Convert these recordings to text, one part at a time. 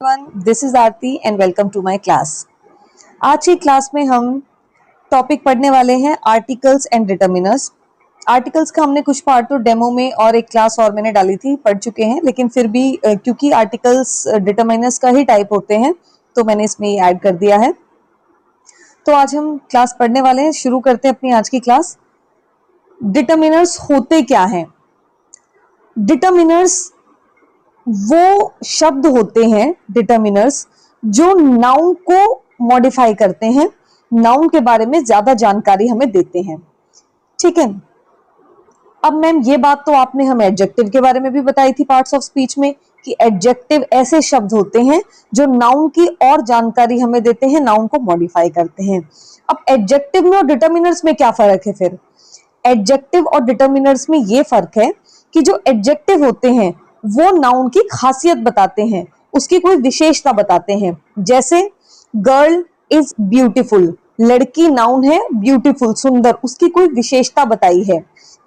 This is Aarti and welcome to my class. आज की class में हम टॉपिक पढ़ने वाले हैं आर्टिकल्स एंड डिटर्मिनर्स। आर्टिकल्स का हमने कुछ पार्ट तो डेमो में और एक क्लास और मैंने डाली थी, पढ़ चुके हैं, लेकिन फिर भी क्योंकि आर्टिकल्स डिटर्मिनर्स का ही टाइप होते हैं तो मैंने इसमें ये ऐड कर दिया है। तो आज हम क्लास पढ़ने वाले हैं, शुरू करते हैं अपनी आज की क्लास। डिटर्मिनर्स होते क्या हैं? डिटर्मिनर्स वो शब्द होते हैं, डिटर्मिनर्स, जो नाउन को मॉडिफाई करते हैं, नाउन के बारे में ज्यादा जानकारी हमें देते हैं। ठीक है। अब मैम ये बात तो आपने हमें एडजेक्टिव के बारे में भी बताई थी पार्ट्स ऑफ स्पीच में कि एडजेक्टिव ऐसे शब्द होते हैं जो नाउन की और जानकारी हमें देते हैं, नाउन को मॉडिफाई करते हैं। अब एडजेक्टिव में और डिटर्मिनर्स में क्या फर्क है? फिर एडजेक्टिव और डिटर्मिनर्स में ये फर्क है कि जो एडजेक्टिव होते हैं वो नाउन की खासियत बताते हैं, उसकी कोई विशेषता बताते हैं। जैसे गर्ल इज ब्यूटीफुल, लड़की नाउन है, ब्यूटीफुल सुंदर, उसकी कोई विशेषता बताई है।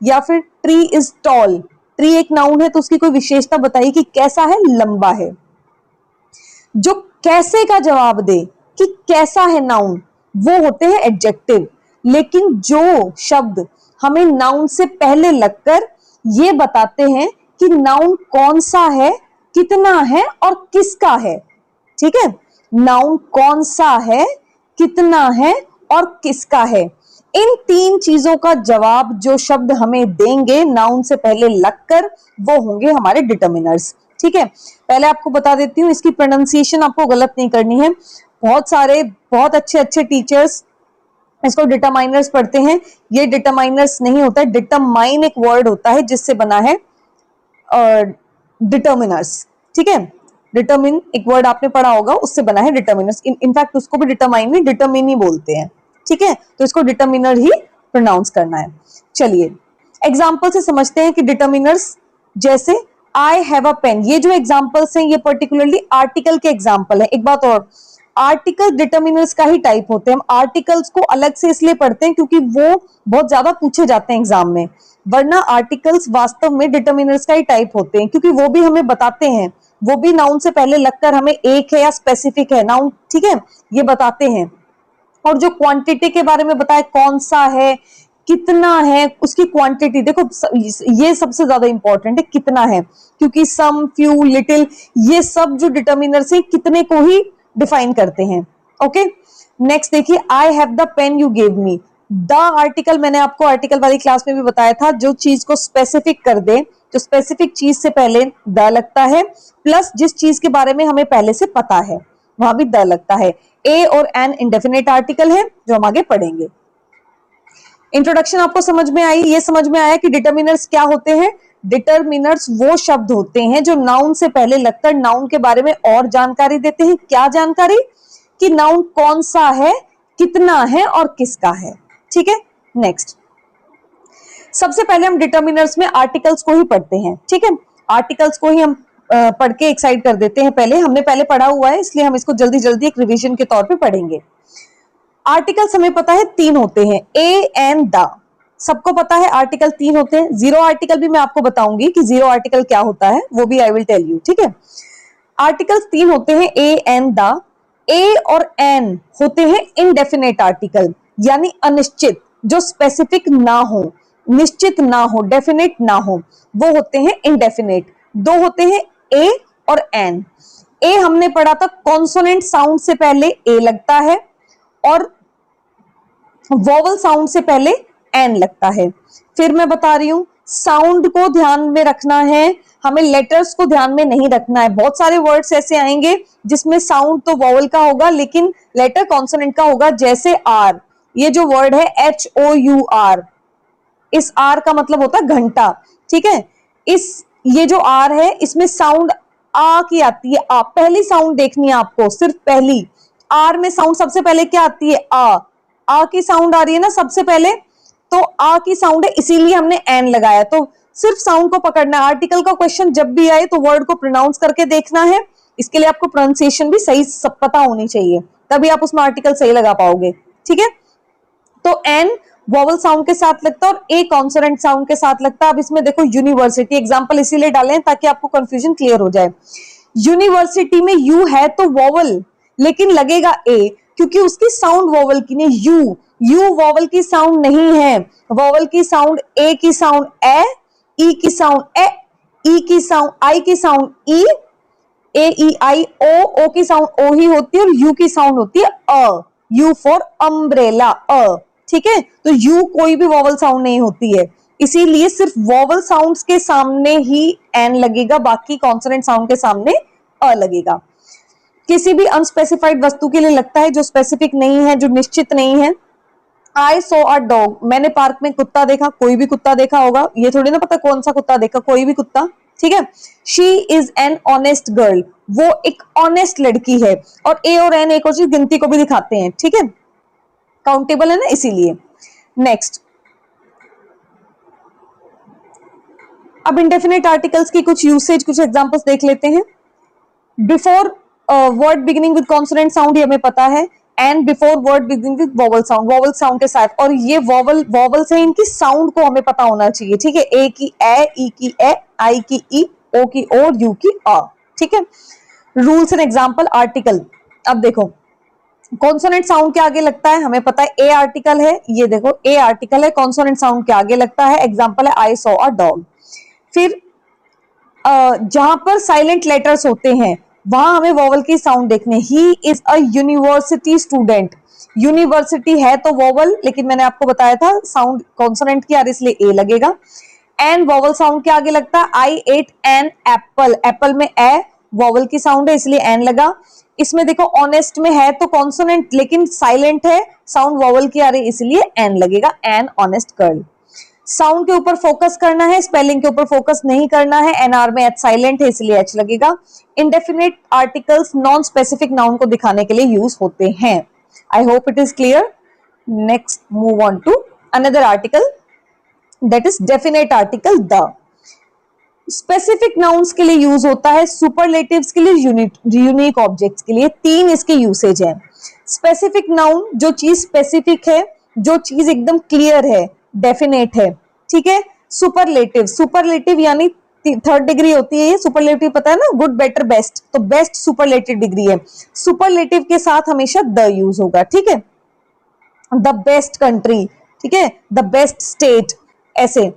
या फिर ट्री इज टॉल, ट्री एक नाउन है तो उसकी कोई विशेषता बताई कि कैसा है, लंबा है। जो कैसे का जवाब दे कि कैसा है नाउन, वो होते हैं एडजेक्टिव। लेकिन जो शब्द हमें नाउन से पहले लगकर ये बताते हैं कि नाउन कौन सा है, कितना है और किसका है। ठीक है, नाउन कौन सा है, कितना है और किसका है, इन तीन चीजों का जवाब जो शब्द हमें देंगे नाउन से पहले लगकर, वो होंगे हमारे डिटर्मिनर्स। ठीक है, पहले आपको बता देती हूँ, इसकी प्रोनाउंसिएशन आपको गलत नहीं करनी है। बहुत अच्छे अच्छे टीचर्स इसको डिटरमाइनर्स पढ़ते हैं, ये डिटरमाइनर्स नहीं होता है। डिटरमाइन एक वर्ड होता है जिससे बना है डिटर्मिनर्स। ठीक है, डिटरमिन एक वर्ड आपने पढ़ा होगा, उससे बना है डिटर्मिनर्स। इनफैक्ट उसको भी डिटरमाइन नहीं, डिटरमिन ही बोलते हैं। ठीक है, तो इसको डिटर्मिनर ही प्रोनाउंस करना है। चलिए एग्जांपल से समझते हैं कि डिटर्मिनर्स, जैसे आई हैव अ पेन, ये जो एग्जांपल्स हैं ये पर्टिकुलरली आर्टिकल के एग्जांपल है। एक बात और, आर्टिकल डिटर्मिनर्स का ही टाइप होते हैं। हम आर्टिकल्स को अलग से इसलिए पढ़ते हैं क्योंकि वो बहुत ज्यादा पूछे जाते हैं एग्जाम में, वरना आर्टिकल्स वास्तव में डिटर्मिनर्स का ही टाइप होते हैं, क्योंकि वो भी हमें बताते हैं, वो भी नाउन से पहले लगकर हमें एक है या स्पेसिफिक है नाउन, ठीक है, ये बताते हैं। और जो क्वांटिटी के बारे में बताए, कौन सा है, कितना है, उसकी क्वांटिटी देखो, ये सबसे ज्यादा इंपॉर्टेंट है, कितना है, क्योंकि सम, फ्यू, लिटिल, ये सब जो डिटर्मिनर्स हैं कितने को ही डिफाइन करते हैं। ओके, नेक्स्ट देखिए, I have the pen you gave me. The article मैंने आपको आर्टिकल वाली क्लास में भी बताया था, जो चीज को स्पेसिफिक कर दे, जो स्पेसिफिक चीज से पहले द लगता है, प्लस जिस चीज के बारे में हमें पहले से पता है वहां भी द लगता है। ए और एन इंडेफिनेट आर्टिकल है जो हम आगे पढ़ेंगे। इंट्रोडक्शन आपको समझ में आई? ये समझ में आया कि डिटर्मिनर्स क्या होते हैं? डिटर्मिनर्स वो शब्द होते हैं जो नाउन से पहले लगकर नाउन के बारे में और जानकारी देते हैं। क्या जानकारी? कि नाउन कौन सा है, कितना है और किसका है। ठीक है, नेक्स्ट, सबसे पहले हम डिटर्मिनर्स में आर्टिकल्स को ही पढ़ते हैं। ठीक है, आर्टिकल्स को ही हम पढ़ के एक्साइड कर देते हैं। हमने पहले पढ़ा हुआ है, इसलिए हम इसको जल्दी जल्दी एक रिवीजन के तौर पे पढ़ेंगे। आर्टिकल्स हमें पता है तीन होते हैं, ए एंड द, सबको पता है आर्टिकल तीन होते हैं। जीरो आर्टिकल भी मैं आपको बताऊंगी कि जीरो आर्टिकल क्या होता है, वो भी आई विल टेल यू। ठीक है, आर्टिकल्स तीन होते हैं, ए एंड द। ए और एन होते हैं इनडेफिनेट आर्टिकल, यानी अनिश्चित, जो स्पेसिफिक ना हो, निश्चित ना हो, डेफिनेट ना हो, वो होते हैं इनडेफिनेट। दो होते हैं ए और एन। ए हमने पढ़ा था, कॉन्सोनेंट साउंड से पहले ए लगता है और वोवल साउंड से पहले एन लगता है। फिर मैं बता रही हूं, साउंड को ध्यान में रखना है, हमें लेटर्स को ध्यान में नहीं रखना है। बहुत सारे वर्ड्स ऐसे आएंगे जिसमें साउंड तो वोवल का होगा लेकिन लेटर कॉन्सोनेंट का होगा, जैसे आर, ये जो वर्ड है HOUR, इस आर का मतलब होता है घंटा। ठीक है, ये जो आर है इसमें साउंड आ की आती है, आ, पहली साउंड देखनी है आपको, सिर्फ पहली। आर में साउंड सबसे पहले क्या आती है? आ की साउंड आ रही है ना सबसे पहले, तो आ की साउंड है, इसीलिए हमने एन लगाया। तो सिर्फ साउंड को पकड़ना है। आर्टिकल का क्वेश्चन जब भी आए तो वर्ड को प्रोनाउंस करके देखना है, इसके लिए आपको प्रोनाउंसिएशन भी सही सब पता होनी चाहिए, तभी आप उसमें आर्टिकल सही लगा पाओगे। ठीक है, तो एन वोवल साउंड के साथ लगता है और ए कॉन्सोनेंट साउंड के साथ लगता है। अब इसमें देखो यूनिवर्सिटी एग्जांपल इसीलिए डाले हैं ताकि आपको कंफ्यूजन क्लियर हो जाए। यूनिवर्सिटी में यू है तो वॉवल, लेकिन लगेगा ए, क्योंकि उसकी साउंड वॉवल की नहीं, यू वॉवल की साउंड नहीं है। वॉवल की साउंड ए की साउंड ए, ई की साउंड ए, ई की साउंड आई की साउंड ई, ए ई आई ओ की साउंड ओ ही होती है, और यू की साउंड होती है अ, यू फॉर अम्ब्रेला, अ। ठीक है, तो यू कोई भी वॉवल साउंड नहीं होती है, इसीलिए सिर्फ वॉवल साउंड्स के सामने ही एन लगेगा, बाकी कॉन्सोनेंट साउंड के सामने अ लगेगा। किसी भी अनस्पेसिफाइड वस्तु के लिए लगता है जो स्पेसिफिक नहीं है, जो निश्चित नहीं है। आई सो अ डॉग, मैंने पार्क में कुत्ता देखा, कोई भी कुत्ता देखा होगा, ये थोड़ी ना पता कौन सा कुत्ता देखा, कोई भी कुत्ता। ठीक है, she is an honest girl, वो एक ऑनेस्ट लड़की है, और ए और एन एक और चीज गिनती को भी दिखाते हैं। ठीक है, काउंटेबल है ना, इसीलिए। नेक्स्ट, अब इंडेफिनेट आर्टिकल्स की कुछ यूसेज, कुछ एग्जांपल्स देख लेते हैं। Before word beginning with consonant sound, ये हमें पता है, and before word beginning with vowel sound, vowel sound के साथ, और ये वॉवल से इनकी साउंड को हमें पता होना चाहिए। ठीक है, ए की ए, ई की ए, आई की ई, ओ की ओ, यू की आ। ठीक है, रूल्स एंड एग्जांपल। आर्टिकल, अब देखो कॉन्सोनेंट साउंड के आगे लगता है, हमें पता है ए आर्टिकल है, ये देखो ए आर्टिकल है, कॉन्सोनेंट साउंड के आगे लगता है। एग्जांपल है आई सॉ अ डॉग। फिर जहां पर साइलेंट लेटर्स होते हैं वहां हमें वॉवल की साउंड देखने। He is a university student, university है तो वॉवल, लेकिन मैंने आपको बताया था साउंड कॉन्सोनेंट की आ रही इसलिए ए लगेगा। एंड वॉवल साउंड के आगे लगता है आई एट एन एप्पल, एप्पल में ए, वॉवल की साउंड है इसलिए एन लगा। इसमें देखो ऑनेस्ट में है तो कॉन्सोनेंट लेकिन साइलेंट है, साउंड वॉवल की आ रही इसलिए एन लगेगा, एन ऑनेस्ट गर्ल। साउंड के ऊपर फोकस करना है, स्पेलिंग के ऊपर फोकस नहीं करना है, एनआर में एच साइलेंट है इसलिए एच लगेगा। Indefinite articles non specific noun को दिखाने के लिए यूज होते हैं। I hope it is clear. Next move on to another article, that is definite article the. Specific nouns के लिए यूज होता है, सुपरलेटिव्स के लिए, यूनिक ऑब्जेक्ट्स के लिए। तीन इसके यूसेज हैं। स्पेसिफिक नाउन, जो चीज स्पेसिफिक है, जो चीज एकदम क्लियर है, डेफिनेट है। ठीक है, सुपरलेटिव, सुपरलेटिव यानी थर्ड डिग्री होती है ये। सुपरलेटिव पता है ना, गुड बेटर बेस्ट, तो बेस्ट सुपरलेटिव डिग्री है। सुपरलेटिव के साथ हमेशा द यूज होगा। ठीक है, द बेस्ट कंट्री, ठीक है, द बेस्ट स्टेट, ऐसे।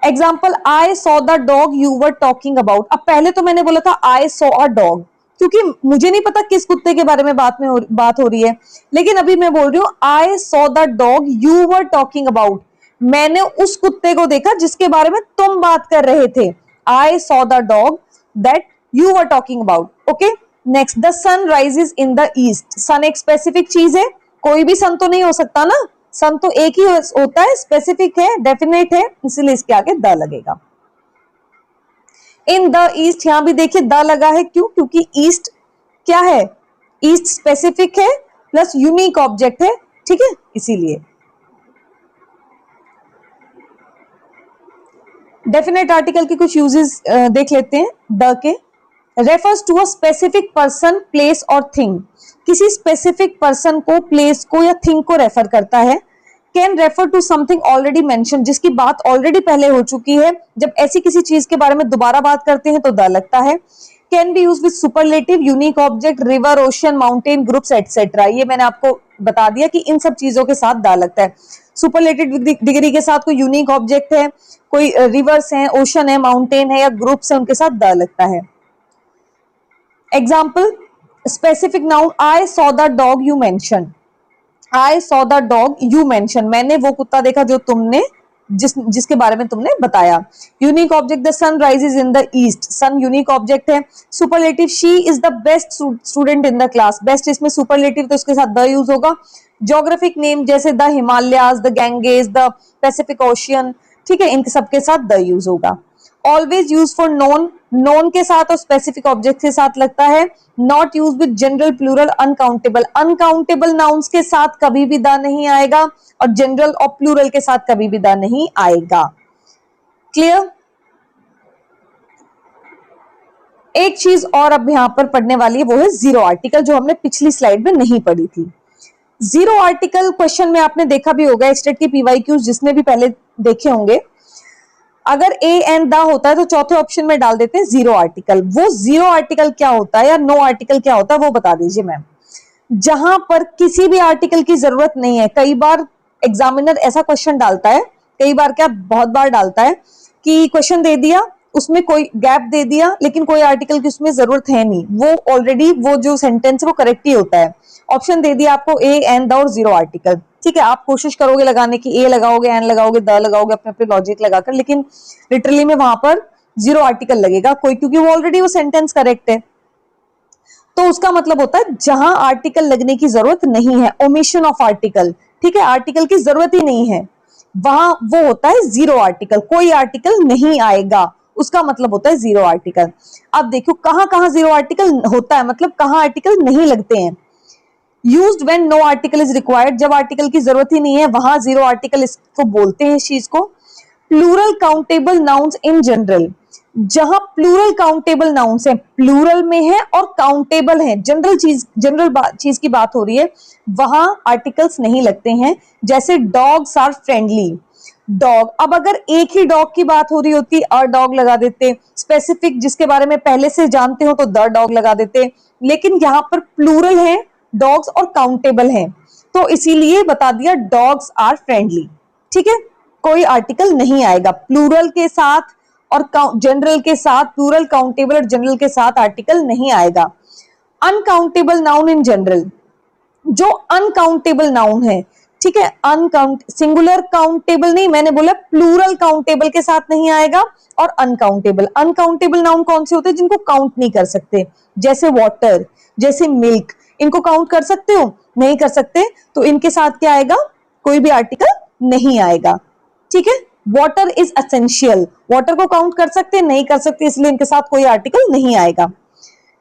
Example, I saw the dog you were talking about. अब पहले तो मैंने बोला था आई सॉ अ डॉग, क्योंकि मुझे नहीं पता किस कुत्ते के बारे में बात हो रही है, लेकिन अभी मैं बोल रही हूँ आई saw the dog you were talking about, मैंने उस कुत्ते को देखा जिसके बारे में तुम बात कर रहे थे। I saw the dog that you were talking about. Okay, next, the sun rises in the east. Sun एक स्पेसिफिक चीज है, कोई भी सन तो नहीं हो सकता ना, सन तो एक ही होता है, स्पेसिफिक है, डेफिनेट है, इसलिए इसके आगे द लगेगा। इन द ईस्ट, यहां भी देखिए द लगा है, क्यों? क्योंकि ईस्ट क्या है, ईस्ट स्पेसिफिक है प्लस यूनिक ऑब्जेक्ट है। ठीक है, इसीलिए। डेफिनेट आर्टिकल के कुछ यूजेस देख लेते हैं द के। Refers to a specific person, place और थिंग, किसी स्पेसिफिक पर्सन को, प्लेस को या थिंग को रेफर करता है। Can refer to something already mention, जिसकी बात ऑलरेडी पहले हो चुकी है, जब ऐसी किसी चीज के बारे में दोबारा बात करते हैं तो द लगता है। Can be use with superlative, unique object, river, ocean, mountain, groups etcetera. ये मैंने आपको बता दिया कि इन सब चीजों के साथ द लगता है। सुपरलेटिव डिग्री के साथ कोई यूनिक ऑब्जेक्ट है, कोई रिवर्स है, ओशन है, माउंटेन है या ग्रुप्स है, उनके साथ द लगता है। Example, specific noun, I saw the dog you mention, I saw the dog you mention, मैंने वो कुत्ता देखा जो तुमने जिसके बारे में तुमने बताया। Unique object, the sun rises in the east, sun unique object है। Superlative, she is the best student in the class, best इसमें सुपरलेटिव तो इसके साथ द यूज होगा। ज्योग्राफिक नेम जैसे the Himalayas, the Ganges, the Pacific Ocean, ठीक है, इनके सबके साथ द यूज होगा। Always use for known, known के साथ और स्पेसिफिक ऑब्जेक्ट के साथ लगता है। Not use with general, plural, uncountable, uncountable nouns के साथ कभी भी द नहीं आएगा और जनरल और प्लूरल के साथ कभी भी द नहीं आएगा। क्लियर? एक चीज और अब यहां पर पढ़ने वाली है, वो है जीरो आर्टिकल, जो हमने पिछली स्लाइड में नहीं पढ़ी थी। जीरो आर्टिकल क्वेश्चन में आपने देखा भी होगा, स्टेट के पीवाईक्यूज जिसने भी पहले देखे होंगे, अगर ए एंड द होता है तो चौथे ऑप्शन में डाल देते हैं जीरो आर्टिकल। वो जीरो आर्टिकल क्या होता है या नो आर्टिकल क्या होता है वो बता दीजिए मैम। जहां पर किसी भी आर्टिकल की जरूरत नहीं है। कई बार एग्जामिनर ऐसा क्वेश्चन डालता है, कई बार क्या बहुत बार डालता है कि क्वेश्चन दे दिया, उसमें कोई गैप दे दिया, लेकिन कोई आर्टिकल की उसमें जरूरत है नहीं, वो ऑलरेडी वो जो सेंटेंस है वो करेक्ट ही होता है। ऑप्शन दे दिया आपको ए एंड द और जीरो आर्टिकल, ठीक है। आप कोशिश करोगे लगाने की, ए लगाओगे, एन लगाओगे, द लगाओगे, अपने अपने लॉजिक लगाकर, लेकिन लिटरली में वहां पर जीरो आर्टिकल लगेगा कोई, क्योंकि वो ऑलरेडी वो सेंटेंस करेक्ट है। तो उसका मतलब होता है जहां आर्टिकल लगने की जरूरत नहीं है, ओमिशन ऑफ आर्टिकल, ठीक है, आर्टिकल की जरूरत ही नहीं है, वहां वो होता है जीरो आर्टिकल, कोई आर्टिकल नहीं आएगा, उसका मतलब होता है जीरो आर्टिकल। अब देखो कहां कहां जीरो आर्टिकल होता है, मतलब कहां आर्टिकल नहीं लगते हैं। Used when no article is required, जब आर्टिकल की जरूरत ही नहीं है वहां जीरो आर्टिकल इसको बोलते हैं इस चीज को। Plural countable nouns in general, जहां प्लूरल काउंटेबल नाउन्स है, प्लूरल में है और काउंटेबल है, जनरल चीज की बात हो रही है, वहां आर्टिकल्स नहीं लगते हैं। जैसे डॉग्स आर फ्रेंडली, डॉग, अब अगर एक ही डॉग की बात हो रही होती अ डॉग लगा देते, स्पेसिफिक जिसके बारे में पहले से जानते हो तो द डॉग लगा देते, लेकिन यहां पर प्लूरल है डॉग्स और काउंटेबल है, तो इसीलिए बता दिया डॉग्स आर फ्रेंडली, ठीक है। कोई आर्टिकल नहीं आएगा प्लूरल के साथ और जनरल के साथ, प्लूरल काउंटेबल और जनरल के साथ आर्टिकल नहीं आएगा। अनकाउंटेबल नाउन इन जनरल, जो अनकाउंटेबल नाउन है, ठीक है, अनकाउंट सिंगुलर काउंटेबल नहीं, मैंने बोला प्लूरल काउंटेबल के साथ नहीं आएगा। और अनकाउंटेबल, अनकाउंटेबल नाउन कौन से होते हैं, जिनको काउंट नहीं कर सकते, जैसे वाटर, जैसे मिल्क, इनको काउंट कर सकते हो, नहीं कर सकते, तो इनके साथ क्या आएगा, कोई भी आर्टिकल नहीं आएगा, ठीक है। वाटर इज एसेंशियल, वाटर को काउंट कर सकते, नहीं कर सकते, इसलिए इनके साथ कोई आर्टिकल नहीं आएगा।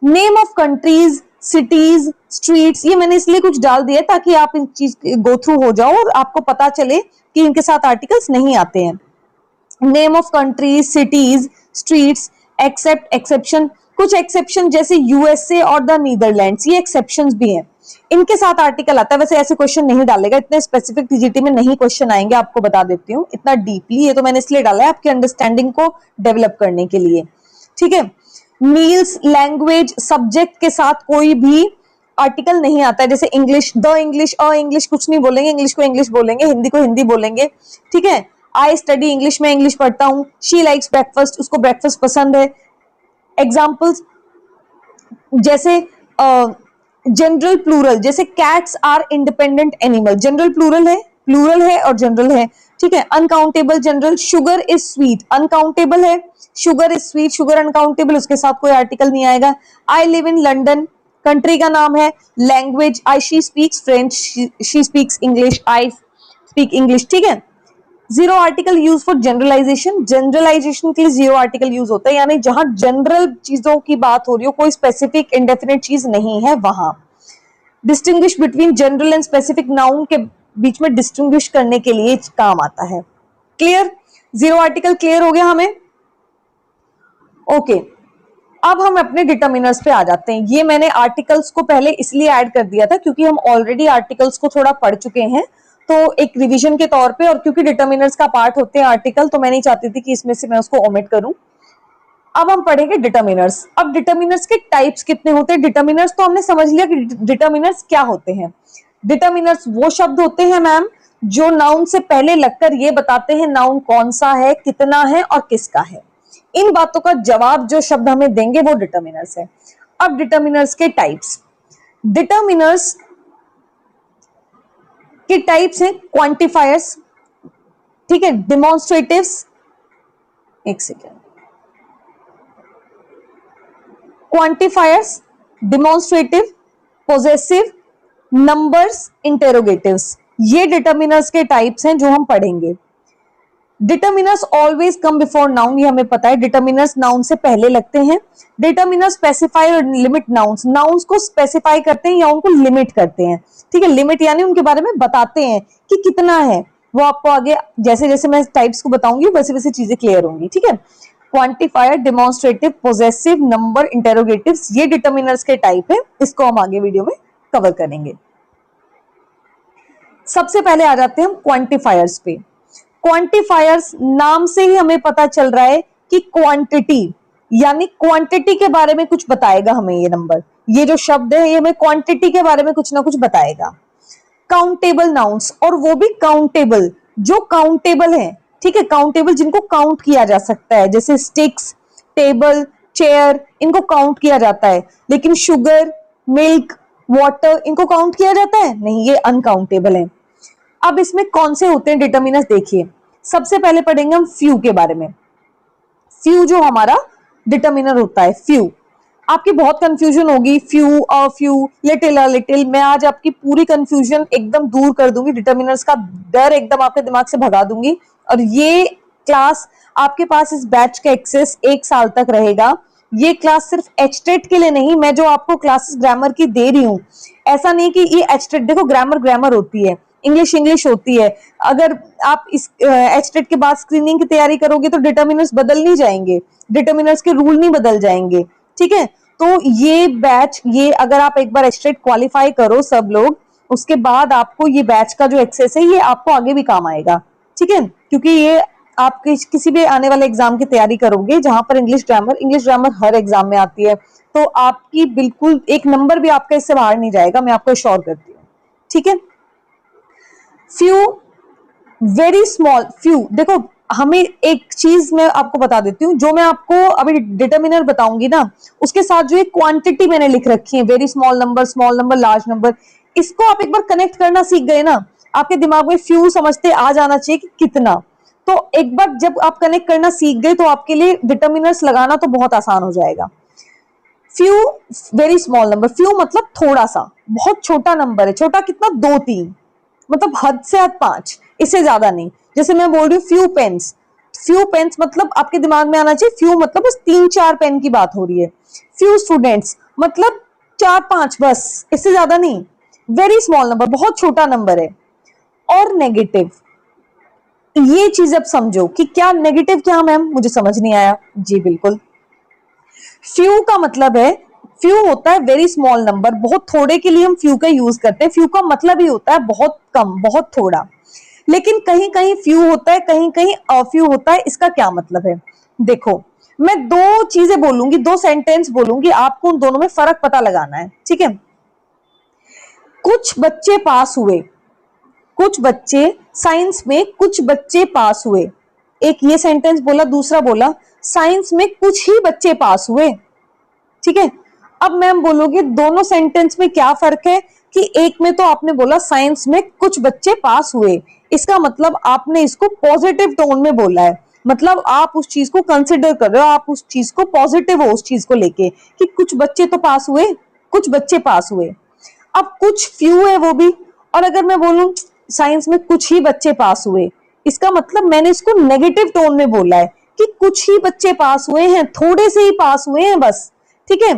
Name of countries, cities, streets, ये मैंने इसलिए कुछ डाल दिया ताकि आप इन चीज गो थ्रू हो जाओ और आपको पता चले कि इनके साथ आर्टिकल्स नहीं आते हैं। Name of countries, cities, streets, except, exception, कुछ एक्सेप्शन जैसे यूएसए और द नीदरलैंड्स, ये एक्सेप्शंस भी हैं, इनके साथ आर्टिकल आता है। वैसे ऐसे क्वेश्चन नहीं डालेगा, इतने स्पेसिफिक टीजीटी में नहीं क्वेश्चन आएंगे, आपको बता देती हूँ, इतना डीपली, ये तो मैंने इसलिए डाला है आपकी अंडरस्टैंडिंग को डेवलप करने के लिए, ठीक है। मील्स, लैंग्वेज, सब्जेक्ट के साथ कोई भी आर्टिकल नहीं आता है, जैसे English, the English, a English कुछ नहीं बोलेंगे, इंग्लिश को इंग्लिश बोलेंगे, हिंदी को हिंदी बोलेंगे, ठीक है। आई स्टडी इंग्लिश, में इंग्लिश पढ़ता हूँ। शी लाइक्स ब्रेकफास्ट, उसको ब्रेकफास्ट पसंद है। एग्जाम्पल्स जैसे जनरल प्लूरल, जैसे cats are independent animal, general plural है और जनरल है, ठीक है। Uncountable general, sugar is sweet, uncountable है, sugar is sweet, sugar uncountable, उसके साथ कोई आर्टिकल नहीं आएगा। I live in London, country का नाम है। Language, I she speaks French, she speaks English, I speak English, ठीक है। Zero article use for generalization, generalization के लिए जीरो आर्टिकल यूज होता है, यानी जहां जनरल चीजों की बात हो रही हो, कोई स्पेसिफिक इंडेफिनिट चीज नहीं है वहां। Distinguish between general and specific noun के बीच में डिस्टिंग्विश करने के लिए काम आता है। क्लियर, जीरो आर्टिकल क्लियर हो गया हमें, ओके। अब हम अपने डिटर्मिनर्स पे आ जाते हैं। ये मैंने आर्टिकल्स को पहले इसलिए ऐड कर दिया था क्योंकि हम ऑलरेडी आर्टिकल्स को थोड़ा पढ़ चुके हैं, तो एक रिवीजन के तौर पे, और क्योंकि डिटर्मिनर्स का पार्ट होते हैं आर्टिकल, तो मैं नहीं चाहती थी कि इसमें से मैं उसको ओमिट करूं। अब हम पढ़ेंगे डिटर्मिनर्स। अब डिटर्मिनर्स के टाइप्स कितने होते हैं, डिटर्मिनर्स तो हमने समझ लिया कि डिटर्मिनर्स क्या होते हैं। डिटर्मिनर्स वो शब्द होते हैं मैम जो नाउन से पहले लगकर ये बताते हैं नाउन कौन सा है, कितना है और किसका है। इन बातों का जवाब जो शब्द हमें देंगे वो डिटर्मिनर्स है। अब डिटर्मिनर्स के टाइप्स, डिटर्मिनर्स के टाइप्स हैं क्वांटिफायर्स, ठीक है, डिमॉन्स्ट्रेटिव्स, एक second, quantifiers, demonstrative, possessive, numbers, interrogatives, ये डिटर्मिनर्स के टाइप्स हैं जो हम पढ़ेंगे। Determiners always come before noun, ये हमें पता है, डिटर्मिनर्स नाउन से पहले लगते हैं। डिटर्मिनर्स स्पेसिफाई और लिमिट नाउन्स, नाउन्स को स्पेसिफाई करते हैं या उनको लिमिट करते हैं, ठीक है। लिमिट यानी उनके बारे में बताते हैं कि कितना है, वो आपको आगे जैसे जैसे मैं टाइप्स को बताऊंगी वैसे वैसे चीजें क्लियर होंगी, ठीक है। क्वांटिफायर, डिमॉन्स्ट्रेटिव, पोजेसिव, नंबर, इंटेरोगेटिव्स, ये डिटर्मिनर्स के टाइप है, इसको हम आगे वीडियो में कवर करेंगे। सबसे पहले आ जाते हैं हम क्वांटिफायर्स पे। क्वांटिफायर्स नाम से ही हमें पता चल रहा है कि क्वांटिटी, यानी क्वांटिटी के बारे में कुछ बताएगा हमें ये नंबर, ये जो शब्द है ये हमें क्वांटिटी के बारे में कुछ ना कुछ बताएगा। काउंटेबल नाउन्स, और वो भी काउंटेबल, जो काउंटेबल है, ठीक है, काउंटेबल जिनको काउंट किया जा सकता है, जैसे स्टिक्स, टेबल, चेयर, इनको काउंट किया जाता है। लेकिन शुगर, मिल्क, वाटर, इनको काउंट किया जाता है नहीं, ये अनकाउंटेबल है। अब इसमें कौन से होते हैं डिटर्मिनर्स देखिए। सबसे पहले पढ़ेंगे हम फ्यू के बारे में। फ्यू जो हमारा डिटर्मिनर होता है, फ्यू, आपकी बहुत कंफ्यूजन होगी, few, a few, little, a little, मैं आज आपकी पूरी कंफ्यूजन एकदम दूर कर दूंगी, डिटर्मिनर्स का डर एकदम आपके दिमाग से भगा दूंगी। और ये क्लास आपके पास इस बैच का एक्सेस 1 साल तक रहेगा। ये क्लास सिर्फ एचटेट के लिए नहीं, मैं जो आपको क्लासेस ग्रामर की दे रही हूँ, ऐसा नहीं कि ये एचटेट, देखो ग्रामर ग्रामर होती है, इंग्लिश इंग्लिश होती है। अगर आप इस एचटेट के बाद स्क्रीनिंग की तैयारी करोगे तो डिटर्मिनर्स बदल नहीं जाएंगे, डिटर्मिनर्स के रूल नहीं बदल जाएंगे, ठीक है। तो ये बैच, ये अगर आप एक बार एचटेट क्वालिफाई करो सब लोग, उसके बाद आपको ये बैच का जो एक्सेस है ये आपको आगे भी काम आएगा, ठीक है, क्योंकि ये आप किसी भी आने वाले एग्जाम की तैयारी करोगे जहां पर इंग्लिश ग्रामर हर एग्जाम में आती है, तो आपकी बिल्कुल एक नंबर भी आपका इससे बाहर नहीं जाएगा, मैं आपको श्योर करती हूँ, ठीक है। फ्यू, वेरी स्मॉल, फ्यू, देखो हमें एक चीज मैं आपको बता देती हूँ, जो मैं आपको अभी डिटर्मिनर बताऊंगी ना, उसके साथ जो एक क्वांटिटी मैंने लिख रखी है, very small number, large number, इसको आप एक बार कनेक्ट करना सीख गए ना, आपके दिमाग में फ्यू समझते आ जाना चाहिए कि कितना। तो एक बार जब आप कनेक्ट करना सीख गए तो आपके लिए डिटर्मिनर्स लगाना तो बहुत आसान हो जाएगा। Few, very small number, few मतलब थोड़ा सा, बहुत छोटा नंबर है, छोटा कितना, 2-3, मतलब हद से हद 5, इससे ज्यादा नहीं। जैसे मैं बोल रही हूँ फ्यू पेन्स, फ्यू पेन्स मतलब आपके दिमाग में आना चाहिए फ्यू मतलब बस 3-4 पेन की बात हो रही है। फ्यू स्टूडेंट्स मतलब 4-5 बस, इससे ज्यादा नहीं। वेरी स्मॉल नंबर, बहुत छोटा नंबर है। और नेगेटिव, ये चीज अब समझो कि क्या नेगेटिव, क्या मैम मुझे समझ नहीं आया। जी बिल्कुल, फ्यू का मतलब है, फ्यू होता है वेरी स्मॉल नंबर, बहुत थोड़े के लिए हम फ्यू का यूज करते हैं। फ्यू का मतलब ही होता है बहुत कम, बहुत थोड़ा। लेकिन कहीं कहीं फ्यू होता है, कहीं कहीं अफ्यू होता है। इसका क्या मतलब है, देखो मैं 2 चीजें बोलूंगी, 2 सेंटेंस बोलूंगी, आपको उन दोनों में फर्क पता लगाना है, ठीक है। कुछ बच्चे पास हुए, कुछ बच्चे, साइंस में कुछ बच्चे पास हुए, एक ये सेंटेंस बोला। दूसरा बोला साइंस में कुछ ही बच्चे पास हुए, ठीक है। अब मैम बोलोगे दोनों सेंटेंस में क्या फर्क है, कि एक में तो आपने बोला साइंस में कुछ बच्चे पास हुए, इसका मतलब आपने इसको पॉजिटिव टोन में बोला है, मतलब आप उस चीज को कंसिडर कर रहे हो, आप उस चीज को पॉजिटिव हो, उस चीज को लेके कि कुछ बच्चे तो पास हुए, कुछ बच्चे पास हुए। अब कुछ फ्यू है वो भी, और अगर मैं बोलूं साइंस में कुछ ही बच्चे पास हुए, इसका मतलब मैंने इसको नेगेटिव टोन में बोला है कि कुछ ही बच्चे पास हुए हैं, थोड़े से ही पास हुए हैं बस, ठीक है।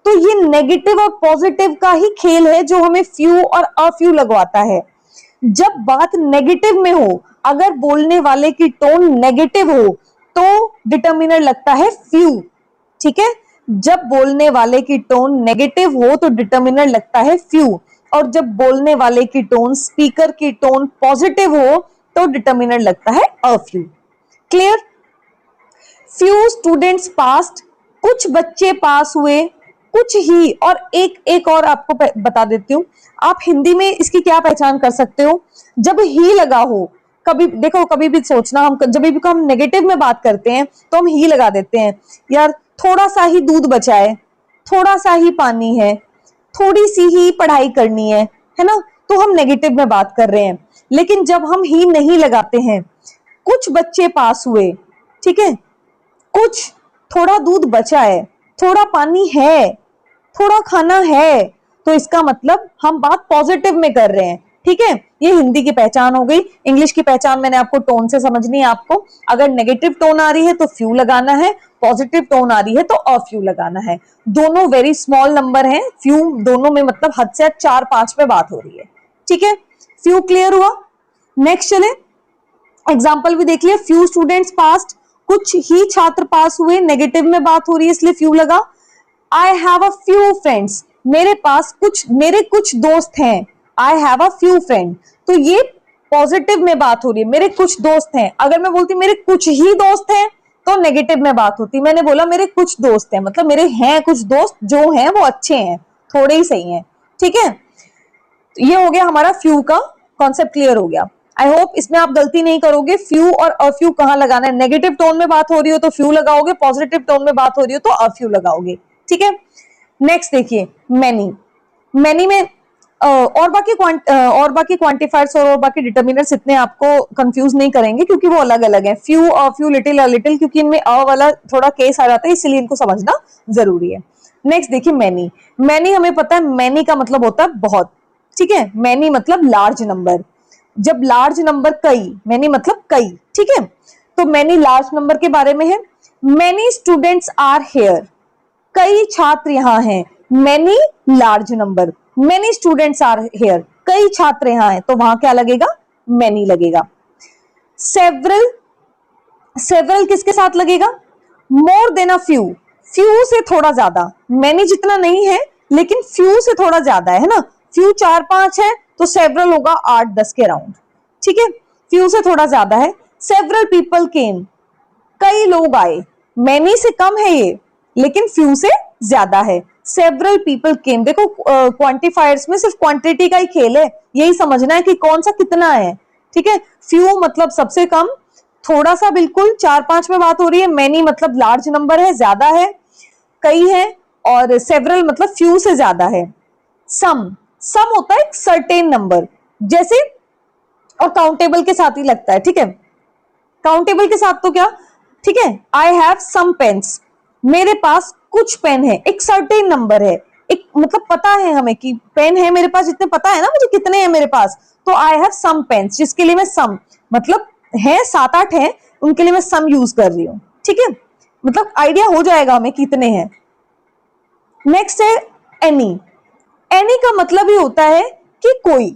तो ये नेगेटिव और पॉजिटिव का ही खेल है जो हमें फ्यू और अफ्यू लगवाता है। जब बात नेगेटिव में हो, अगर बोलने वाले की टोन नेगेटिव हो तो डिटर्मिनर लगता है फ्यू, ठीक है। जब बोलने वाले की टोन नेगेटिव हो तो डिटर्मिनर लगता है फ्यू, और जब बोलने वाले की टोन, स्पीकर की टोन पॉजिटिव हो तो डिटर्मिनर लगता है a few. Clear? Few students passed, कुछ बच्चे पास हुए, कुछ ही, और एक और आपको बता देती हूँ, आप हिंदी में इसकी क्या पहचान कर सकते हो, जब ही लगा हो। कभी देखो, कभी भी सोचना, हम जब भी हम नेगेटिव में बात करते हैं तो हम ही लगा देते हैं, यार थोड़ा सा ही दूध बचा है, थोड़ा सा ही पानी है, थोड़ी सी ही पढ़ाई करनी है ना, तो हम नेगेटिव में बात कर रहे हैं। लेकिन जब हम ही नहीं लगाते हैं, कुछ बच्चे पास हुए, ठीक है, कुछ, थोड़ा दूध बचा है, थोड़ा पानी है, थोड़ा खाना है, तो इसका मतलब हम बात पॉजिटिव में कर रहे हैं, ठीक है। ये हिंदी की पहचान हो गई। इंग्लिश की पहचान मैंने आपको टोन से समझनी है। आपको अगर नेगेटिव टोन आ रही है तो फ्यू लगाना है, पॉजिटिव टोन आ रही है तो अफ्यू लगाना है। दोनों वेरी स्मॉल नंबर हैं, फ्यू दोनों में मतलब हद से 4-5 पे बात हो रही है, ठीक है। फ्यू क्लियर हुआ? नेक्स्ट चले, एग्जाम्पल भी देख लिया। फ्यू स्टूडेंट्स पास्ड, कुछ ही छात्र पास हुए, नेगेटिव में बात हो रही है इसलिए फ्यू लगा। आई हैव अ फ्यू फ्रेंड्स, मेरे पास कुछ, मेरे कुछ दोस्त हैं। आई हैव अ फ्यू फ्रेंड, तो ये पॉजिटिव में बात हो रही है, मेरे कुछ दोस्त हैं। अगर मैं बोलती मेरे कुछ ही दोस्त हैं तो नेगेटिव में बात होती। मैंने बोला मेरे कुछ दोस्त हैं, मतलब मेरे हैं कुछ दोस्त जो हैं वो अच्छे हैं, थोड़े ही सही हैं, ठीक है। ये हो गया हमारा फ्यू का कॉन्सेप्ट, क्लियर हो गया। आई होप इसमें आप गलती नहीं करोगे। फ्यू और अफ्यू कहाँ लगाना है, नेगेटिव टोन में बात हो रही हो तो फ्यू लगाओगे, पॉजिटिव टोन में बात हो रही हो तो अफ्यू लगाओगे, ठीक है। नेक्स्ट देखिए मैनी। मैनी में और बाकी क्वांटिफायर्स और बाकी डिटर्मिनर्स इतने आपको कंफ्यूज नहीं करेंगे क्योंकि वो अलग अलग है। Few, a few, little, a little, क्योंकि इनमें अ वाला थोड़ा केस आ जाता है, इसलिए इनको समझना जरूरी है। नेक्स्ट देखिए मैनी। मैनी हमें पता है, मैनी का मतलब होता है बहुत, ठीक है। मैनी मतलब लार्ज नंबर। जब लार्ज नंबर कई, मैनी मतलब कई, ठीक है। तो मैनी लार्ज नंबर के बारे में है। मैनी स्टूडेंट्स आर हेयर, कई छात्र यहाँ हैं। Many large number, many students are here, कई छात्र यहाँ हैं, तो वहां क्या लगेगा, मैनी लगेगा। सेवरल, सेवरल किसके साथ लगेगा, more than a few, few से थोड़ा ज्यादा। मैनी जितना नहीं है लेकिन फ्यू से थोड़ा ज्यादा है ना। फ्यू 4-5 है तो सेवरल होगा 8-10 के राउंड, ठीक है। फ्यू से थोड़ा ज्यादा है। सेवरल पीपल केम, कई लोग आए। मैनी से कम है ये लेकिन फ्यू से ज्यादा है। सेवरल पीपल केम, देखो क्वांटिफायर्स में सिर्फ क्वांटिटी का ही खेल है, यही समझना है कि कौन सा कितना है, ठीक है। फ्यू मतलब सबसे कम, थोड़ा सा बिल्कुल 4-5 में बात हो रही है। मैनी मतलब लार्ज नंबर है, ज्यादा है, कई है। और सेवरल मतलब फ्यू से ज्यादा है। सम, सम होता है एक सर्टेन नंबर, जैसे, और काउंटेबल के साथ ही लगता है, ठीक है। काउंटेबल के साथ तो क्या, ठीक है। आई हैव सम पेन्स, मेरे पास कुछ पेन है, एक सर्टेन नंबर है, एक मतलब पता है हमें कि पेन है मेरे पास, जितने पता है ना मुझे कितने हैं मेरे पास, तो आई हैव सम पेन्स, जिसके लिए मैं सम मतलब है 7-8 है, उनके लिए मैं सम यूज कर रही हूँ, ठीक है। मतलब आइडिया हो जाएगा हमें कितने हैं। नेक्स्ट है एनी। एनी का मतलब ही होता है कि कोई,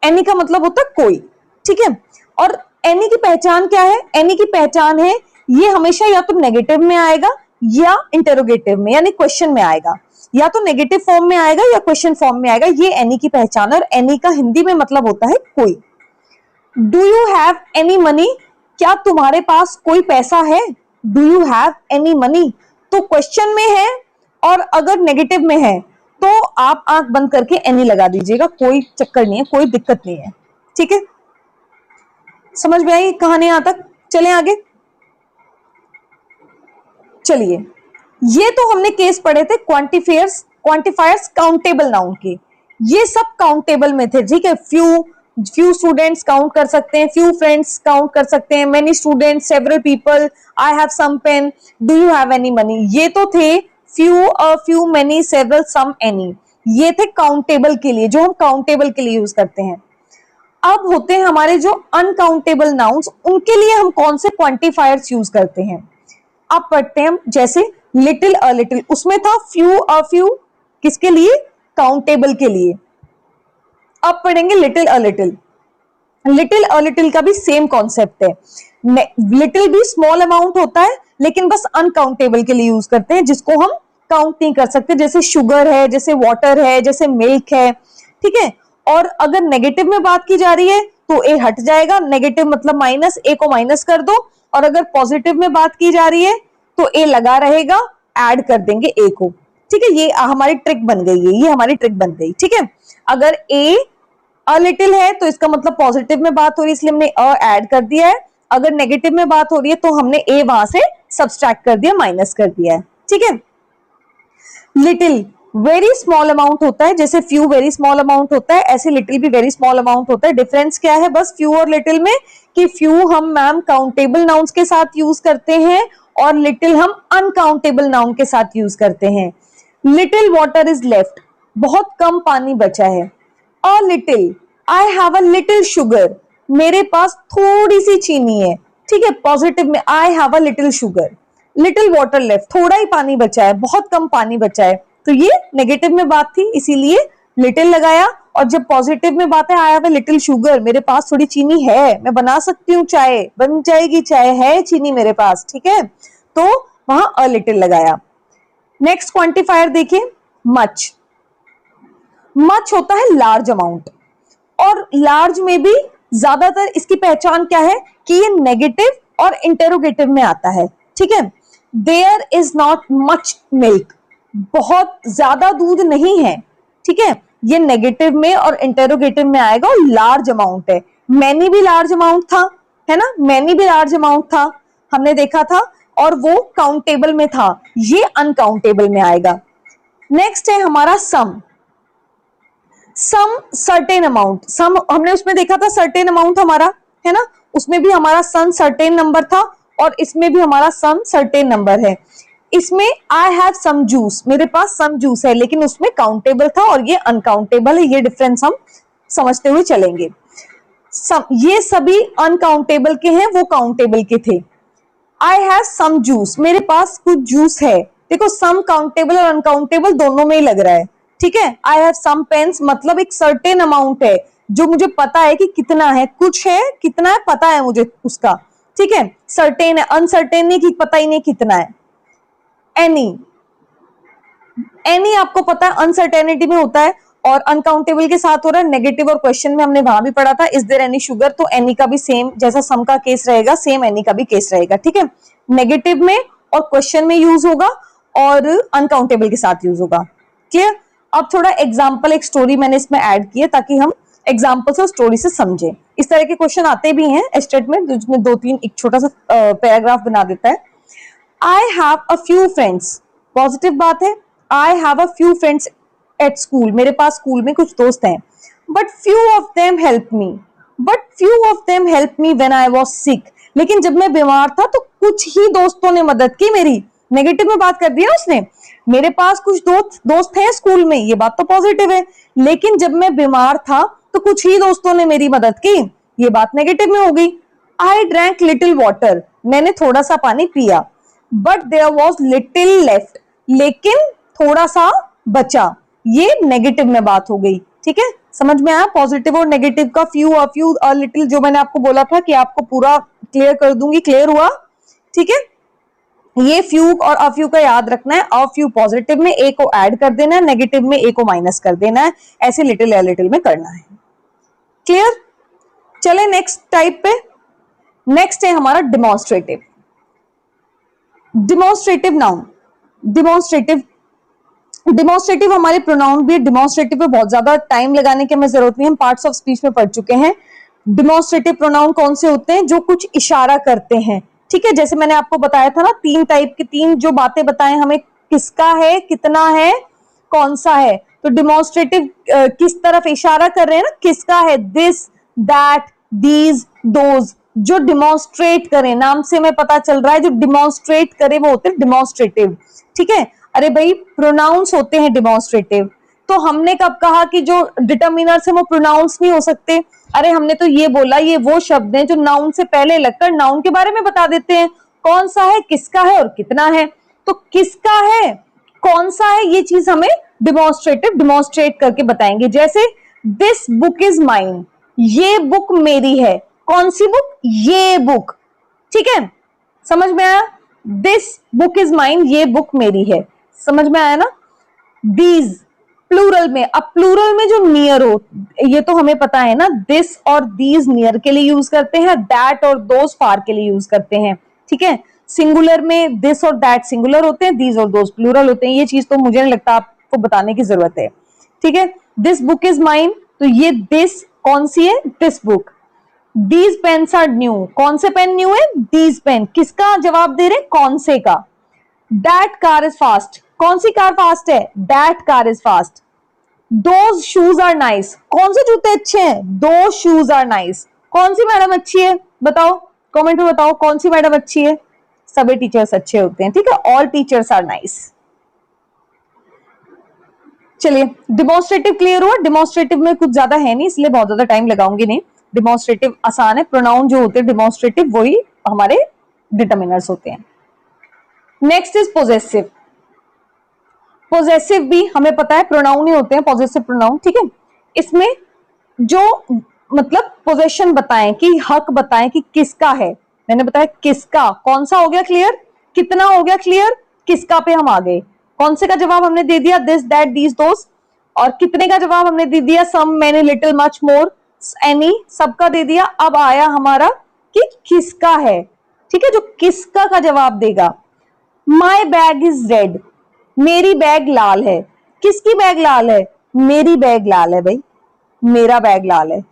एनी का मतलब होता है कोई, ठीक है। और एनी की पहचान क्या है, एनी की पहचान है ये हमेशा या तो नेगेटिव में आएगा या इंटरोगेटिव में यानी क्वेश्चन में आएगा, या तो नेगेटिव फॉर्म में आएगा या क्वेश्चन फॉर्म में आएगा। ये एनी की पहचान है और एनी का हिंदी में मतलब होता है कोई। Do you have any money, क्या तुम्हारे पास कोई पैसा है। Do you have any money तो क्वेश्चन में है, और अगर नेगेटिव में है तो आप आंख बंद करके एनी लगा दीजिएगा, कोई चक्कर नहीं है, कोई दिक्कत नहीं है, ठीक है। समझ में आई कहानी यहां तक, चलें आगे। चलिए, ये तो हमने केस पढ़े थे क्वांटिफायर्स काउंटेबल नाउन के, ये सब काउंटेबल में थे, ठीक है। फ्यू स्टूडेंट्स काउंट कर सकते हैं, फ्यू फ्रेंड्स काउंट कर सकते हैं, many students, several people, I have some pen, do you have any money, ये तो थे few, a few, many, several, some, any, ये थे काउंटेबल के लिए, जो हम काउंटेबल के लिए यूज करते हैं। अब होते हैं हमारे जो अनकाउंटेबल नाउन्स, उनके लिए हम कौन से क्वांटिफायर्स यूज करते हैं। अब पढ़ते हैं, जैसे लिटिल, अ लिटिल, उसमें था फ्यू, अ फ्यू, किसके लिए, काउंटेबल के लिए। अब पढ़ेंगे little, a little. Little, a little का भी सेम कॉन्सेप्ट है। लिटिल भी स्मॉल अमाउंट होता है लेकिन बस अनकाउंटेबल के लिए यूज करते हैं, जिसको हम काउंट नहीं कर सकते, जैसे शुगर है, जैसे वाटर है, जैसे मिल्क है, ठीक है। और अगर नेगेटिव में बात की जा रही है तो ए हट जाएगा, नेगेटिव मतलब माइनस, ए को माइनस कर दो। और अगर पॉजिटिव में बात की जा रही है तो ए लगा रहेगा, ऐड कर देंगे ए को, ठीक है। ये हमारी ट्रिक बन गई है, ये हमारी ट्रिक बन गई, ठीक है। अगर ए अ लिटिल है तो इसका मतलब पॉजिटिव में बात हो रही है, इसलिए हमने अ ऐड कर दिया है। अगर नेगेटिव में बात हो रही है तो हमने ए वहां से सब्सट्रैक्ट कर दिया, माइनस कर दिया है, ठीक है। लिटिल वेरी स्मॉल अमाउंट होता है, जैसे फ्यू वेरी स्मॉल अमाउंट होता है, ऐसे लिटिल भी वेरी स्मॉल अमाउंट होता है। डिफरेंस क्या है बस फ्यू और लिटिल में, कि फ्यू हम मैम काउंटेबल नाउन्स के साथ यूज करते हैं और लिटिल हम अनकाउंटेबल नाउन के साथ यूज करते हैं। लिटिल वाटर इज लेफ्ट, बहुत कम पानी बचा है। A little, I have a little sugar, मेरे पास थोड़ी सी चीनी है, ठीक है। पॉजिटिव में आई have a little sugar. Little water left, थोड़ा ही पानी बचा है, बहुत कम पानी बचा है, तो ये नेगेटिव में बात थी इसीलिए लिटिल लगाया। और जब पॉजिटिव में बात है I have a little sugar, मेरे पास थोड़ी चीनी है, मैं बना सकती हूँ चाय, बन जाएगी चाय, है चीनी मेरे पास, ठीक है, तो वहां अ लिटिल लगाया। नेक्स्ट क्वांटिफायर देखिए, मच। मच होता है लार्ज अमाउंट, और लार्ज में भी ज्यादातर इसकी पहचान क्या है कि ये नेगेटिव और इंटेरोगेटिव में आता है, ठीक है। There is not much milk, बहुत ज्यादा दूध नहीं है, ठीक है, ये नेगेटिव में और इंटेरोगेटिव में आएगा और लार्ज अमाउंट है। मैनी भी लार्ज अमाउंट था, है ना, मैनी भी लार्ज अमाउंट था, हमने देखा था, और वो काउंटेबल में था, ये अनकाउंटेबल में आएगा। नेक्स्ट है हमारा सम सर्टेन अमाउंट, सम हमने उसमें देखा था सर्टेन अमाउंट हमारा, है ना, उसमें भी हमारा सम सर्टेन नंबर था और इसमें भी हमारा सम सर्टेन नंबर है। इसमें आई हैव सम जूस, मेरे पास सम जूस है, लेकिन उसमें काउंटेबल था और ये अनकाउंटेबल है, ये डिफरेंस हम समझते हुए चलेंगे। ये सभी अनकाउंटेबल के हैं, वो काउंटेबल के थे। आई हैव सम जूस, मेरे पास कुछ जूस है, देखो सम काउंटेबल और अनकाउंटेबल दोनों में ही लग रहा है, ठीक है। आई हैव सम पेन्स, मतलब एक सर्टेन अमाउंट है जो मुझे पता है कि कितना है, कुछ है, कितना है पता है मुझे उसका, ठीक है। सर्टेन है, अनसर्टेन नहीं कि पता ही नहीं कितना है। एनी आपको पता है अनसर्टेनिटी में होता है और अनकाउंटेबल के साथ हो रहा है। नेगेटिव और क्वेश्चन में हमने वहां भी पढ़ा था इज देयर एनी शुगर, तो एनी का भी सेम, जैसा सम का केस रहेगा सेम एनी का भी केस रहेगा, ठीक है। नेगेटिव में और क्वेश्चन में यूज होगा और अनकाउंटेबल के साथ यूज होगा, क्लियर। अब थोड़ा एग्जाम्पल, एक स्टोरी मैंने इसमें ऐड की है ताकि हम एग्जाम्पल्स और स्टोरी से समझे। इस तरह के क्वेश्चन आते भी हैं एस्टेट में, जिसमें 2-3 एक छोटा सा पैराग्राफ बना देता है। I have a few friends, positive बात है, I have a few friends at school, मेरे पास स्कूल में कुछ दोस्त हैं, but few of them help me when I was sick, लेकिन जब मैं बीमार था तो कुछ ही दोस्तों ने मदद की मेरी। नेगेटिव में बात कर दी ना उसने, मेरे पास कुछ दोस्त हैं स्कूल में, ये बात तो पॉजिटिव है, लेकिन जब मैं बीमार था तो कुछ ही दोस्तों ने मेरी मदद की, ये बात नेगेटिव में हो गई। आई ड्रैंक लिटिल वाटर, मैंने थोड़ा सा पानी पिया, but there was little left, लेकिन थोड़ा सा बचा, ये नेगेटिव में बात हो गई, ठीक है। समझ में आया पॉजिटिव और नेगेटिव का, few a few a little, जो मैंने आपको बोला था कि आपको पूरा क्लियर कर दूंगी, क्लियर हुआ, ठीक है। ये फ्यू और अ फ्यू का याद रखना है, अ फ्यू पॉजिटिव में ए को ऐड कर देना है, नेगेटिव में ए को माइनस कर देना है, ऐसे लिटिल या लिटिल में करना है, क्लियर। चले नेक्स्ट टाइप पे, नेक्स्ट है हमारा डिमॉन्स्ट्रेटिव। डिमॉन्स्ट्रेटिव नाउन, डिमॉन्स्ट्रेटिव हमारे प्रोनाउन भी, डिमॉन्स्ट्रेटिव पे बहुत ज्यादा टाइम लगाने की हमें जरूरत नहीं, हम पार्ट्स ऑफ स्पीच में पढ़ चुके हैं। डिमॉन्स्ट्रेटिव प्रोनाउन कौन से होते हैं, जो कुछ इशारा करते हैं, ठीक है। जैसे मैंने आपको बताया था ना, 3 टाइप की, 3 जो बातें बताएं हमें, किसका है, कितना है, कौन सा है, तो डिमॉन्स्ट्रेटिव किस तरफ इशारा कर रहे हैं ना, किसका है, दिस, दैट, दीज, दोज, जो डिमॉन्स्ट्रेट करें, नाम से हमें पता चल रहा है, जो डिमॉन्स्ट्रेट करे वो होते हैं डिमॉन्स्ट्रेटिव, ठीक है। अरे भाई प्रोनाउंस होते हैं डिमॉन्स्ट्रेटिव, तो हमने कब कहा कि जो डिटर्मिनर से वो प्रोनाउंस नहीं हो सकते, अरे हमने तो ये बोला ये वो शब्द हैं जो नाउन से पहले लगकर नाउन के बारे में बता देते हैं, कौन सा है, किसका है और कितना है, तो किसका है, कौन सा है, ये चीज हमें डिमॉन्स्ट्रेट करके बताएंगे। जैसे दिस बुक इज माइन, ये बुक मेरी है, कौन सी बुक, ये बुक, ठीक है, समझ में आया। दिस बुक इज माइन, ये बुक मेरी है, समझ में आया ना। दीज प्लूरल में, अब प्लूरल में जो नियर हो, ये तो हमें पता है ना, दिस और दीज नियर के लिए यूज करते हैं, दैट और दोज फार के लिए यूज करते हैं, ठीक है। सिंगुलर में दिस और दैट सिंगुलर होते हैं, दीज और दोज प्लूरल होते हैं, ये चीज तो मुझे नहीं लगता आपको बताने की जरूरत है, ठीक है। दिस बुक इज माइन, तो ये दिस कौन सी है, this book. These pens are new, कौन से पेन न्यू है, दीज पेन, किसका जवाब दे रहे, कौन से का। दैट कार इज फास्ट, कौन सी कार फास्ट है, that car is fast. Those shoes are nice, कौन से जूते अच्छे हैं, दो शूज आर नाइस। कौन सी मैडम अच्छी है, बताओ कमेंट में बताओ कौन सी मैडम अच्छी है, सभी टीचर्स अच्छे होते हैं, ठीक है, ऑल टीचर्स आर नाइस। चलिए डिमॉन्स्ट्रेटिव क्लियर हुआ। डिमॉन्स्ट्रेटिव में कुछ ज्यादा है नहीं, इसलिए बहुत ज्यादा टाइम लगाऊंगी नहीं, डिमॉन्स्ट्रेटिव आसान है, प्रोनाउन जो होते हैं डिमॉन्स्ट्रेटिव वही हमारे डिटर्मिनर्स होते हैं। Next is possessive. पोजेसिव भी हमें पता है प्रोनाउन ही होते हैं, पॉजेसिव प्रोनाउन, ठीक है। इसमें जो मतलब पोजेशन बताएं कि हक बताएं कि किसका है, मैंने बताया किसका, कौन सा हो गया क्लियर, कितना हो गया क्लियर, किसका पे हम आ गए। कौन से का जवाब हमने दे दिया, दिस दैट दीज दोस, और कितने का जवाब हमने दे दिया, some many little much more. Any सबका दे दिया। अब आया हमारा कि किसका है, ठीक है, जो किसका का जवाब देगा। माई बैग इज रेड, मेरी बैग लाल है। किसकी बैग लाल है? मेरी बैग लाल है भाई, मेरा बैग लाल है।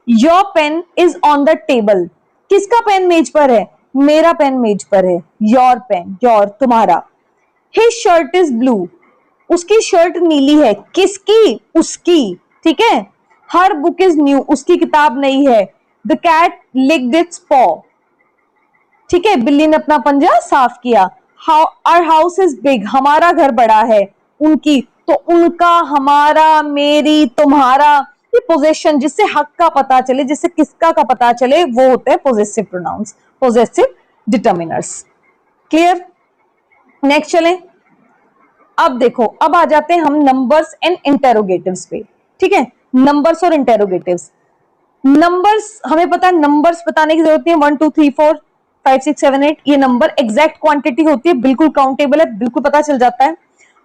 Your pen is on the table, किसका पेन मेज पर है? मेरा पेन मेज पर है। योर पेन, योर तुम्हारा। हिज शर्ट इज ब्लू, उसकी शर्ट नीली है। किसकी? उसकी, ठीक है। हर बुक इज न्यू, उसकी किताब नई है। द कैट लिक्ड इट्स पॉ, ठीक है, बिल्ली ने अपना पंजा साफ किया। आवर हाउस इज बिग, हमारा घर बड़ा है। उनकी, तो उनका, हमारा, मेरी, तुम्हारा, ये पोजेशन जिससे हक का पता चले, जिससे किसका का पता चले, वो होते हैं possessive pronouns, possessive determiners. Clear? Next चलें। अब देखो, अब आ जाते हैं हम नंबर्स एंड इंटेरोगेटिव्स पे, ठीक है। नंबर्स और इंटेरोगेटिव्स। नंबर्स हमें पता है, नंबर्स बताने की जरूरत नहीं है। 1 2 3 4 5 6 7 8 ये नंबर एग्जैक्ट क्वांटिटी होती है, बिल्कुल काउंटेबल है, बिल्कुल पता चल जाता है।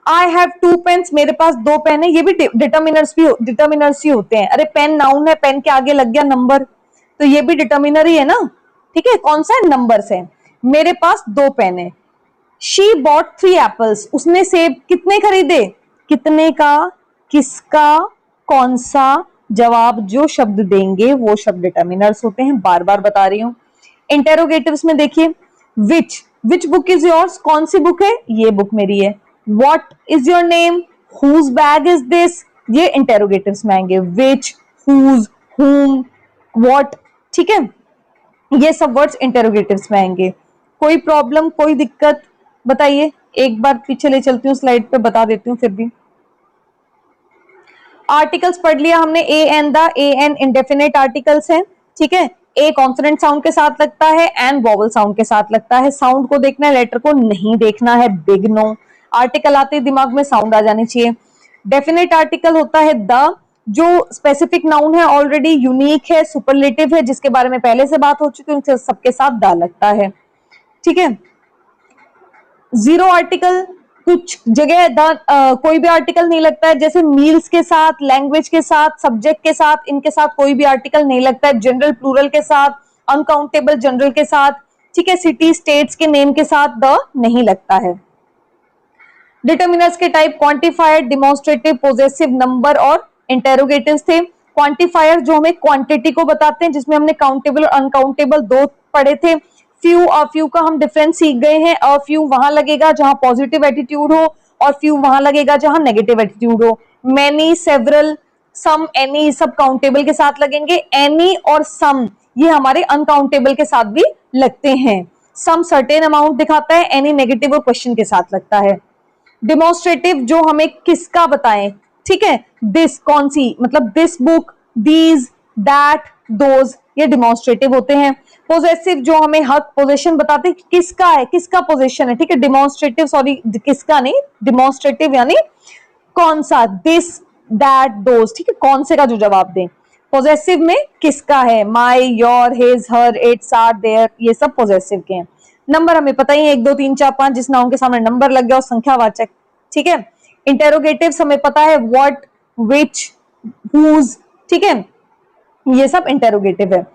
आई हैव 2 पेन्स, मेरे पास 2 पेन है, ये भी डिटर्मिनर्स ही होते हैं। अरे पेन नाउन है, पेन के आगे लग गया नंबर, तो ये भी डिटर्मिनर ही है ना, ठीक है। कौन सा है? नंबर्स है। मेरे पास 2 पेन है। शी बॉट 3 एप्पल्स, उसने सेब कितने खरीदे? कितने का, किसका, कौन सा, जवाब जो शब्द देंगे वो शब्द डिटर्मिनर्स होते हैं, बार बार बता रही हूं। इंटेरोगेटिव्स में देखिए, विच बुक इज योर्स, कौन सी बुक है? ये बुक मेरी है। What is your name, whose bag is this, ये इंटेरोगेटिव्स में आएंगे। विच, हुज, हुम, व्हाट, ठीक है, ये सब वर्ड्स इंटेरोगेटिव्स में आएंगे। कोई प्रॉब्लम, कोई दिक्कत बताइए? एक बार पीछे ले चलती हूँ स्लाइड पे, बता देती हूँ फिर भी। आर्टिकल्स पढ़ लिया हमने, a and the, a an indefinite articles हैं, ठीक है। ए कॉन्सोनेंट साउंड के साथ लगता है, एन वोवल साउंड के साथ लगता है। साउंड को देखना है, लेटर को नहीं देखना है। बिग नो, आर्टिकल आते ही दिमाग में साउंड आ जानी चाहिए। डेफिनेट आर्टिकल होता है द, जो स्पेसिफिक नाउन है, ऑलरेडी यूनिक है, सुपरलेटिव है, जिसके बारे में पहले से बात हो चुकी है, उनसे सबके साथ द लगता है, ठीक है। जीरो आर्टिकल, कुछ जगह कोई भी आर्टिकल नहीं लगता है, जैसे मील्स के साथ, लैंग्वेज के साथ, सब्जेक्ट के साथ, इनके साथ कोई भी आर्टिकल नहीं लगता है। जनरल प्लूरल के साथ, अनकाउंटेबल जनरल के साथ, ठीक है, सिटी स्टेट्स के नेम के साथ द नहीं लगता है। डिटर्मिनर्स के type quantifier, demonstrative, possessive, number और इंटेरोगेटिव्स थे। क्वांटिफायर जो हमें क्वांटिटी को बताते हैं, जिसमें हमने काउंटेबल और अनकाउंटेबल 2 पढ़े थे। फ्यू और फ्यू का हम डिफरेंस सीख गए हैं। अ फ्यू वहां लगेगा जहां पॉजिटिव एटीट्यूड हो, और फ्यू वहां लगेगा जहां नेगेटिव एटीट्यूड हो। मैनी, सेवरल, सम, एनी, सब काउंटेबल के साथ लगेंगे। एनी और सम ये हमारे अनकाउंटेबल के साथ भी लगते हैं। सम सर्टेन अमाउंट दिखाता है, एनी नेगेटिव और क्वेश्चन के साथ लगता है। डिमॉन्स्ट्रेटिव जो हमें किसका बताएं, ठीक है, दिस कौन सी, मतलब this book, these, that, those, ये डिमॉन्स्ट्रेटिव होते हैं। पोजेसिव जो हमें हक, पोजेशन बताते हैं किसका है, किसका पोजेशन है, ठीक है। डिमॉन्स्ट्रेटिव, सॉरी किसका नहीं, डिमॉन्स्ट्रेटिव यानी कौन सा, दिस, दैट, दोज, ठीक है, कौन से का जो जवाब दें। पोजेसिव में किसका है, my, your, his, her, its, our, their, ये सब पोजेसिव के हैं। नंबर हमें पता ही है, 1 2 3 4 5, जिस नाउन के सामने नंबर लग गया और संख्यावाचक, ठीक है। इंटेरोगेटिव्स हमें पता है, व्हाट, विच, हुज, ठीक है, ये सब इंटेरोगेटिव है।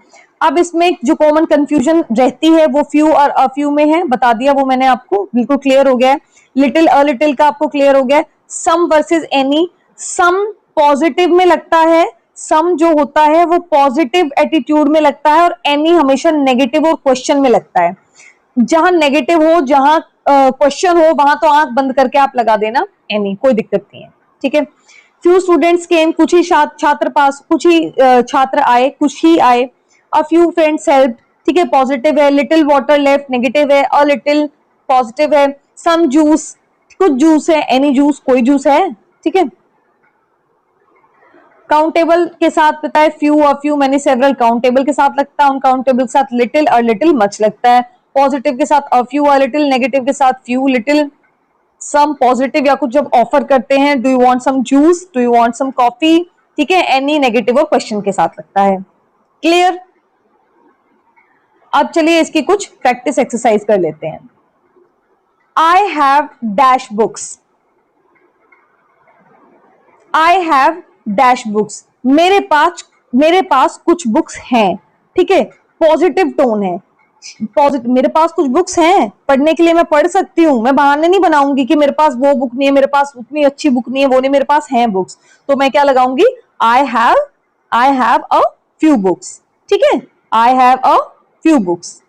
अब इसमें जो कॉमन कंफ्यूजन रहती है वो फ्यू और अ फ्यू में है, बता दिया वो मैंने आपको, बिल्कुल क्लियर हो गया है। लिटिल, अ लिटिल का आपको क्लियर हो गया है। सम वर्सेस एनी, सम पॉजिटिव में लगता है, सम जो होता है वो पॉजिटिव एटीट्यूड में लगता है, और एनी हमेशा नेगेटिव और क्वेश्चन में लगता है। जहां नेगेटिव हो, जहां क्वेश्चन हो, वहां तो आंख बंद करके आप लगा देना एनी, कोई दिक्कत नहीं है, ठीक है। फ्यू स्टूडेंट्स केम, कुछ ही छात्र पास, कुछ ही छात्र आए, कुछ ही आए। अ फ्यू फ्रेंड्स हेल्प, ठीक है, पॉजिटिव है। लिटिल वाटर लेफ्ट, नेगेटिव है। अ लिटिल पॉजिटिव है। सम जूस, कुछ जूस है। एनी जूस, कोई जूस है, ठीक है। काउंटेबल के साथ पता है few, a few, many, several countable के साथ लगता है। अनकाउंटेबल के साथ लिटिल और लिटिल मच लगता है। पॉजिटिव के साथ a few, a little, negative के साथ फ्यू, लिटिल, सम, पॉजिटिव या कुछ जब ऑफर करते हैं, do you want some juice, do you want some coffee, ठीक है। एनी नेगेटिव और क्वेश्चन के साथ लगता है। क्लियर? अब चलिए इसकी कुछ प्रैक्टिस एक्सरसाइज कर लेते हैं। I have dash books, I have dash books, मेरे पास मेरे पास कुछ बुक्स हैं, ठीक है, पॉजिटिव टोन है, पॉजिटिव, मेरे पास कुछ बुक्स हैं पढ़ने के लिए, मैं पढ़ सकती हूँ, मैं बहाने नहीं बनाऊंगी कि मेरे पास वो बुक नहीं है, मेरे पास उतनी अच्छी बुक नहीं है, वो नहीं, मेरे पास हैं बुक्स, तो मैं क्या लगाऊंगी, I have a few books, ठीक है, I have a few books.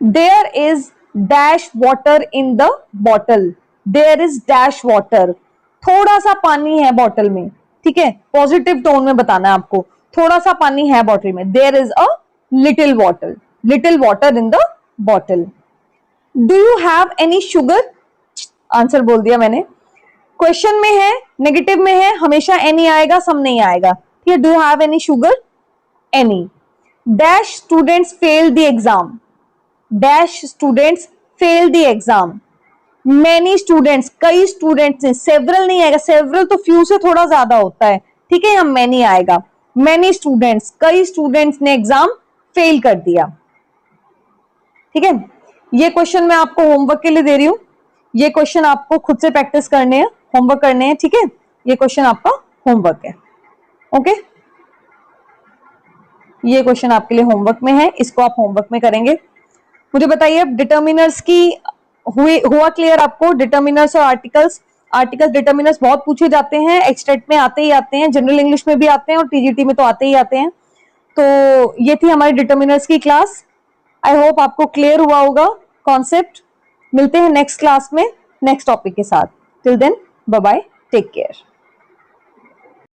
There is dash water in the bottle, there is dash water, थोड़ा सा पानी है बॉटल में, ठीक है, पॉजिटिव टोन में बताना है आपको, थोड़ा सा पानी है बॉटल में, there is a little water in the bottle. Do you have any sugar, answer बोल दिया मैंने, क्वेश्चन में है, नेगेटिव में है, हमेशा एनी आएगा, सम नहीं आएगा, ठीक है, do you have any sugar, any. Dash students fail the exam, dash students fail the exam, many students, कई स्टूडेंट्स ने, सेवरल नहीं आएगा, सेवरल तो फ्यू से थोड़ा ज्यादा होता है, ठीक है, यहाँ मैनी आएगा, मैनी स्टूडेंट्स, कई स्टूडेंट्स ने एग्जाम फेल कर दिया, ठीक है। ये क्वेश्चन मैं आपको होमवर्क के लिए दे रही हूं, ये क्वेश्चन आपको खुद से प्रैक्टिस करने हैं, होमवर्क करने हैं, ठीक है, ये क्वेश्चन आपका होमवर्क है, ओके, ये क्वेश्चन आपके लिए होमवर्क में है, इसको आप होमवर्क में करेंगे। मुझे बताइए अब डिटर्मिनर्स की हुआ क्लियर आपको, डिटर्मिनर्स और आर्टिकल्स, आर्टिकल्स डिटर्मिनर्स बहुत पूछे जाते हैं, एक्सटेट में आते ही आते हैं, जनरल इंग्लिश में भी आते हैं और टीजीटी में तो आते ही आते हैं। तो ये थी हमारी डिटर्मिनर्स की क्लास, आई होप आपको क्लियर हुआ होगा कॉन्सेप्ट। मिलते हैं नेक्स्ट क्लास में नेक्स्ट टॉपिक के साथ, till then bye bye, take care.